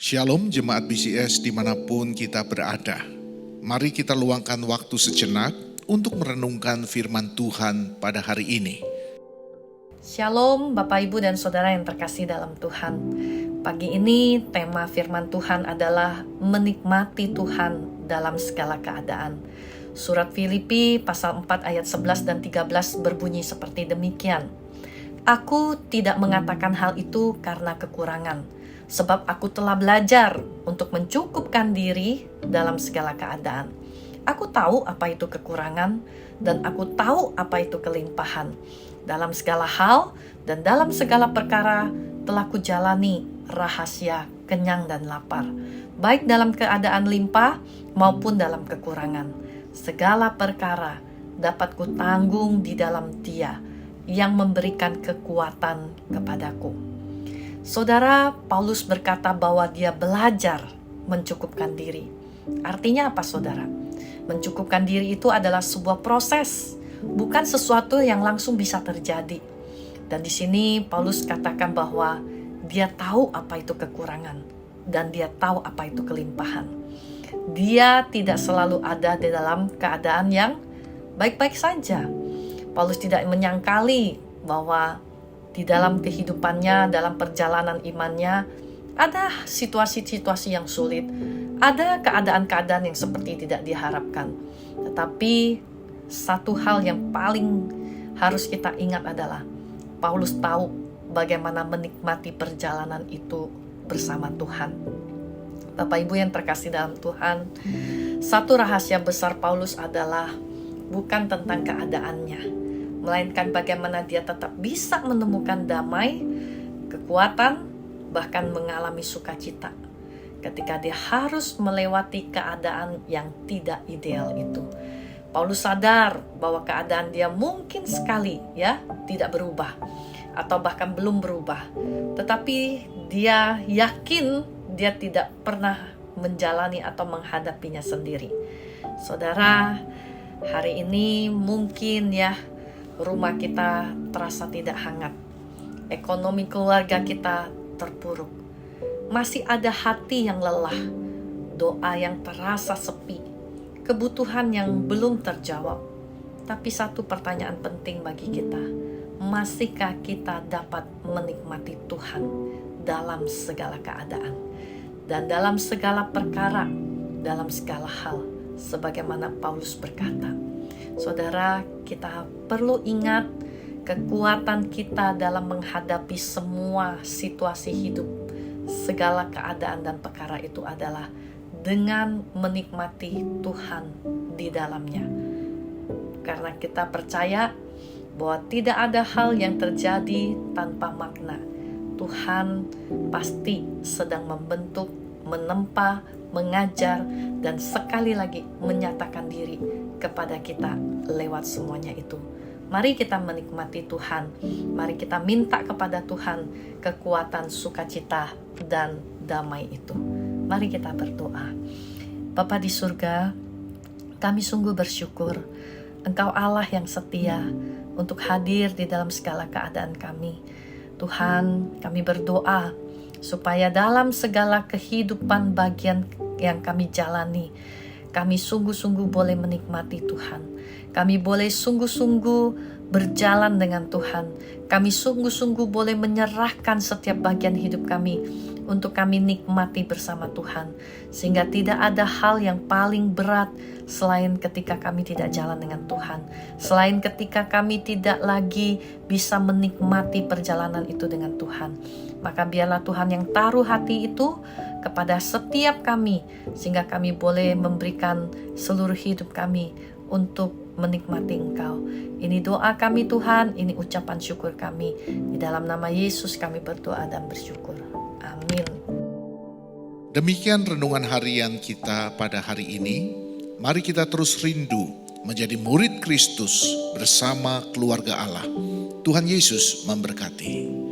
Shalom jemaat BCS dimanapun kita berada. Mari kita luangkan waktu sejenak untuk merenungkan firman Tuhan pada hari ini. Shalom Bapak Ibu dan Saudara yang terkasih dalam Tuhan. Pagi ini tema firman Tuhan adalah menikmati Tuhan dalam segala keadaan. Surat Filipi pasal 4 ayat 11 dan 13 berbunyi seperti demikian. Aku tidak mengatakan hal itu karena kekurangan, sebab aku telah belajar untuk mencukupkan diri dalam segala keadaan. Aku tahu apa itu kekurangan dan aku tahu apa itu kelimpahan. Dalam segala hal dan dalam segala perkara telah kujalani rahasia kenyang dan lapar, baik dalam keadaan limpah maupun dalam kekurangan. Segala perkara dapat kutanggung di dalam Dia yang memberikan kekuatan kepadaku. Saudara, Paulus berkata bahwa dia belajar mencukupkan diri. Artinya apa, saudara? Mencukupkan diri itu adalah sebuah proses, bukan sesuatu yang langsung bisa terjadi. Dan di sini Paulus katakan bahwa dia tahu apa itu kekurangan dan dia tahu apa itu kelimpahan. Dia tidak selalu ada di dalam keadaan yang baik-baik saja. Paulus tidak menyangkali bahwa di dalam kehidupannya, dalam perjalanan imannya, ada situasi-situasi yang sulit, ada keadaan-keadaan yang seperti tidak diharapkan. Tetapi satu hal yang paling harus kita ingat adalah Paulus tahu bagaimana menikmati perjalanan itu bersama Tuhan. Bapak Ibu yang terkasih dalam Tuhan, satu rahasia besar Paulus adalah bukan tentang keadaannya, melainkan bagaimana dia tetap bisa menemukan damai, kekuatan, bahkan mengalami sukacita ketika dia harus melewati keadaan yang tidak ideal itu. Paulus sadar bahwa keadaan dia mungkin sekali tidak berubah atau bahkan belum berubah, tetapi dia yakin dia tidak pernah menjalani atau menghadapinya sendiri. Saudara, hari ini mungkin rumah kita terasa tidak hangat, ekonomi keluarga kita terpuruk, masih ada hati yang lelah, doa yang terasa sepi, kebutuhan yang belum terjawab. Tapi satu pertanyaan penting bagi kita, masihkah kita dapat menikmati Tuhan dalam segala keadaan dan dalam segala perkara, dalam segala hal, sebagaimana Paulus berkata. Saudara, kita perlu ingat kekuatan kita dalam menghadapi semua situasi hidup, segala keadaan dan perkara itu adalah dengan menikmati Tuhan di dalamnya. Karena kita percaya bahwa tidak ada hal yang terjadi tanpa makna. Tuhan pasti sedang membentuk, menempa, mengajar, dan sekali lagi menyatakan diri kepada kita lewat semuanya itu. Mari kita menikmati Tuhan. Mari kita minta kepada Tuhan kekuatan, sukacita, dan damai itu. Mari kita berdoa. Bapa di surga, kami sungguh bersyukur Engkau Allah yang setia untuk hadir di dalam segala keadaan kami. Tuhan, kami berdoa supaya dalam segala kehidupan bagian yang kami jalani, kami sungguh-sungguh boleh menikmati Tuhan. Kami boleh sungguh-sungguh berjalan dengan Tuhan. Kami sungguh-sungguh boleh menyerahkan setiap bagian hidup kami untuk kami nikmati bersama Tuhan. Sehingga tidak ada hal yang paling berat selain ketika kami tidak jalan dengan Tuhan. Selain ketika kami tidak lagi bisa menikmati perjalanan itu dengan Tuhan. Maka biarlah Tuhan yang taruh hati itu kepada setiap kami, sehingga kami boleh memberikan seluruh hidup kami untuk menikmati Engkau. Ini doa kami Tuhan, ini ucapan syukur kami. Di dalam nama Yesus kami berdoa dan bersyukur. Amin. Demikian renungan harian kita pada hari ini. Mari kita terus rindu menjadi murid Kristus bersama keluarga Allah. Tuhan Yesus memberkati.